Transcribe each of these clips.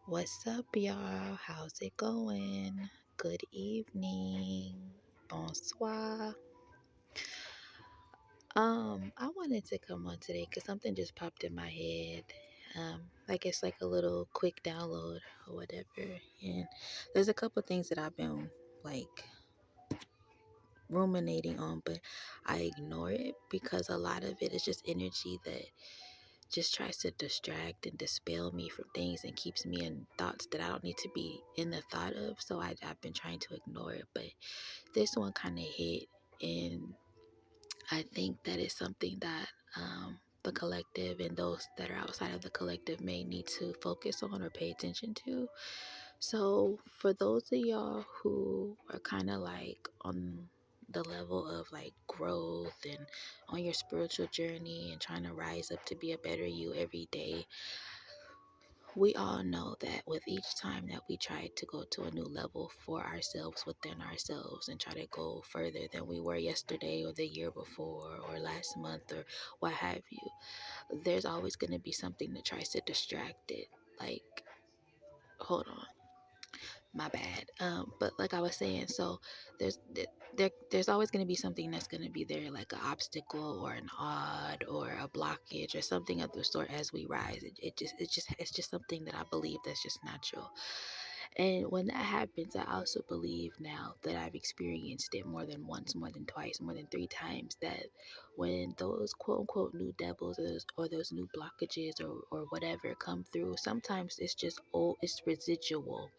What's up, y'all? How's it going? Good evening. Bonsoir. I wanted to come on today because something just popped in my head. Like it's like a little quick download or whatever. And there's a couple things that I've been like ruminating on, but I ignore it because a lot of it is just energy that just tries to distract and dispel me from things and keeps me in thoughts that I don't need to be in the thought of. So I've been trying to ignore it, but this one kind of hit, and I think that is something that the collective and those that are outside of the collective may need to focus on or pay attention to. So for those of y'all who are kind of like on the level of like growth and on your spiritual journey and trying to rise up to be a better you every day, we all know that with each time that we try to go to a new level for ourselves within ourselves and try to go further than we were yesterday or the year before or last month or what have you, there's always going to be something that tries to distract it. Like, hold on, my bad. But like I was saying, so there's there's always going to be something that's going to be there, like an obstacle or an odd or a blockage or something of the sort as we rise. It's just something that I believe that's just natural. And when that happens, I also believe now that I've experienced it more than once, more than twice, more than three times, that when those quote unquote new devils or those new blockages or whatever come through, sometimes it's just old, it's residual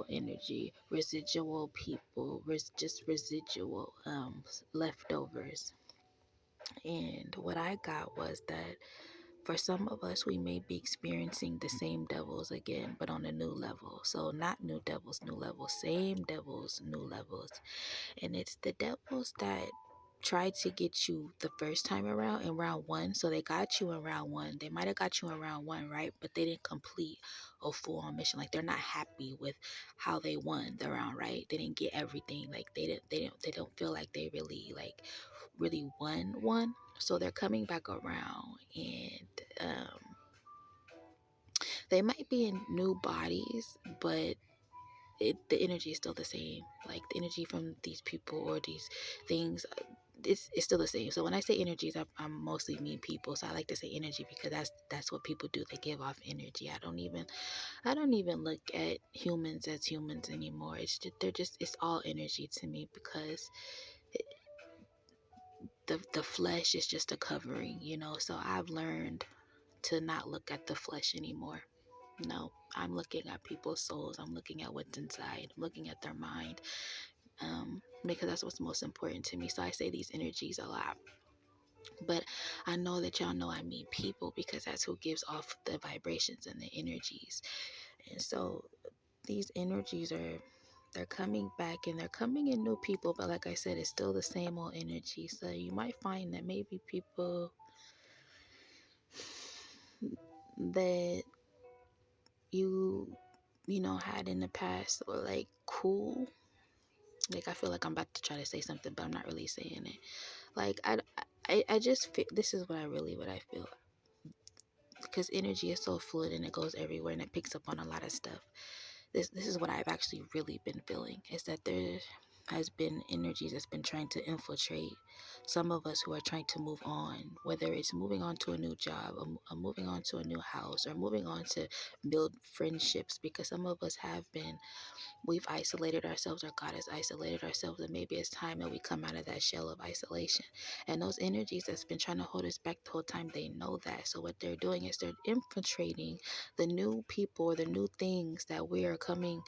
energy, residual people, just residual leftovers. And what I got was that for some of us, we may be experiencing the same devils again, but on a new level. So, not new devils, new levels, same devils, new levels. And it's the devils that tried to get you the first time around in round one. So, they got you in round one. They might have got you in round one, right? But they didn't complete a full on mission. Like, they're not happy with how they won the round, right? They didn't get everything. Like, they don't feel like they really won one. So they're coming back around, and they might be in new bodies, but the energy is still the same. Like the energy from these people or these things, it's still the same. So when I say energies, I'm mostly mean people. So I like to say energy because that's what people do. They give off energy. I don't even look at humans as humans anymore. It's all energy to me because the flesh is just a covering, you know. So I've learned to not look at the flesh anymore. No, I'm looking at people's souls. I'm looking at what's inside. I'm looking at their mind, because that's what's most important to me. So I say these energies a lot. But I know that y'all know I mean people because that's who gives off the vibrations and the energies. And so these energies they're coming back and they're coming in new people. But like I said, it's still the same old energy. So you might find that maybe people that you had in the past were like cool. Like I feel like I'm about to try to say something, but I'm not really saying it. Like I just feel this is what I feel, because energy is so fluid and it goes everywhere and it picks up on a lot of stuff. This is what I've actually really been feeling, is that there has been energies that's been trying to infiltrate some of us who are trying to move on, whether it's moving on to a new job or moving on to a new house or moving on to build friendships, because some of us have been, we've isolated ourselves, or God has isolated ourselves, and maybe it's time that we come out of that shell of isolation. And those energies that's been trying to hold us back the whole time, they know that. So what they're doing is they're infiltrating the new people or the new things that we are coming,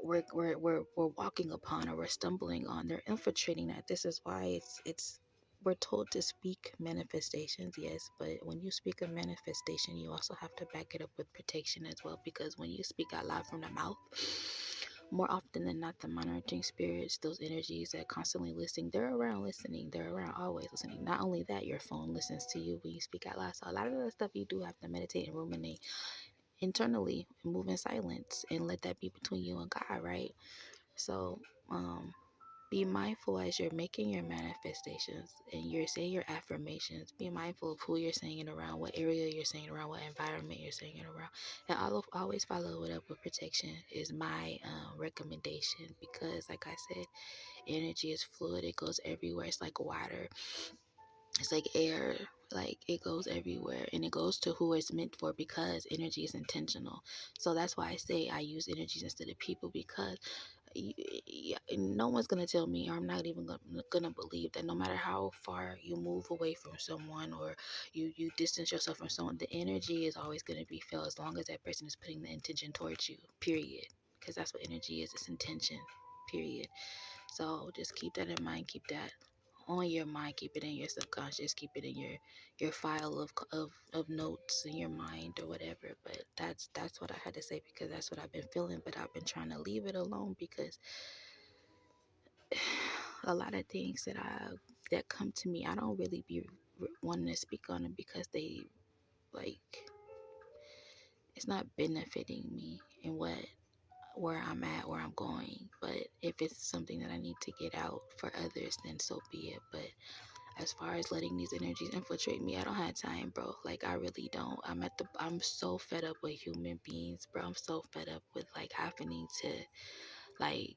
we're walking upon or we're stumbling on. They're infiltrating that. This is why it's we're told to speak manifestations, yes, but when you speak a manifestation, you also have to back it up with protection as well, because when you speak out loud from the mouth, more often than not, the monitoring spirits, those energies that constantly listening, they're around listening. They're around always listening. Not only that, your phone listens to you when you speak out loud. So a lot of the stuff you do have to meditate and ruminate internally and move in silence and let that be between you and God, right? So, be mindful as you're making your manifestations and you're saying your affirmations. Be mindful of who you're saying it around, what area you're saying it around, what environment you're saying it around. And always follow it up with protection is my recommendation, because like I said, energy is fluid. It goes everywhere. It's like water. It's like air. Like, it goes everywhere, and it goes to who it's meant for, because energy is intentional. So that's why I say I use energies instead of people, because no one's gonna tell me, or I'm not even gonna believe that no matter how far you move away from someone, or you distance yourself from someone, the energy is always gonna be felt as long as that person is putting the intention towards you, period. Because that's what energy is. It's intention, period. So just keep that in mind. Keep that on your mind. Keep it in your subconscious. Keep it in your file of notes in your mind or whatever. But that's what I had to say, because that's what I've been feeling. But I've been trying to leave it alone, because a lot of things that come to me, I don't really be wanting to speak on them, because they, like, it's not benefiting me in where I'm at, where I'm going. But if it's something that I need to get out for others, then so be it. But as far as letting these energies infiltrate me, I don't have time, bro. Like, I really don't. I'm so fed up with human beings, bro. I'm so fed up with, like, having to, like,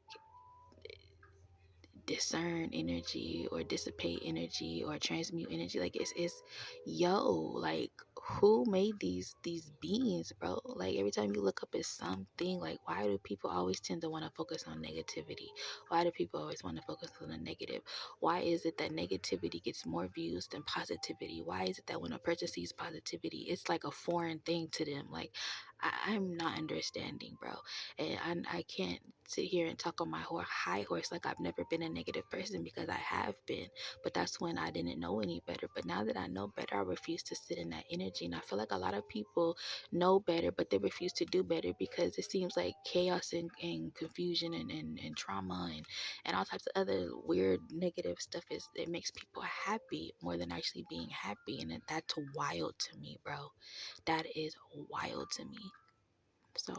discern energy or dissipate energy or transmute energy. Like, it's yo, like, who made these beings, bro? Like, every time you look up at something, like, why do people always tend to want to focus on negativity? Why do people always want to focus on the negative? Why is it that negativity gets more views than positivity? Why is it that when a person sees positivity, it's like a foreign thing to them? Like, I'm not understanding, bro. And I can't sit here and talk on my high horse like I've never been a negative person, because I have been. But that's when I didn't know any better. But now that I know better, I refuse to sit in that energy. And I feel like a lot of people know better, but they refuse to do better, because it seems like chaos and confusion and trauma and all types of other weird negative stuff, it makes people happy more than actually being happy. And that's wild to me, bro. That is wild to me. So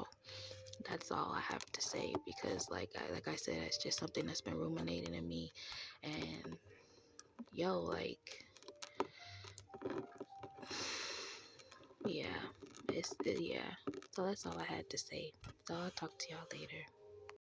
that's all I have to say, because like I said, it's just something that's been ruminating in me. And yo, like, yeah, yeah. So that's all I had to say. So I'll talk to y'all later.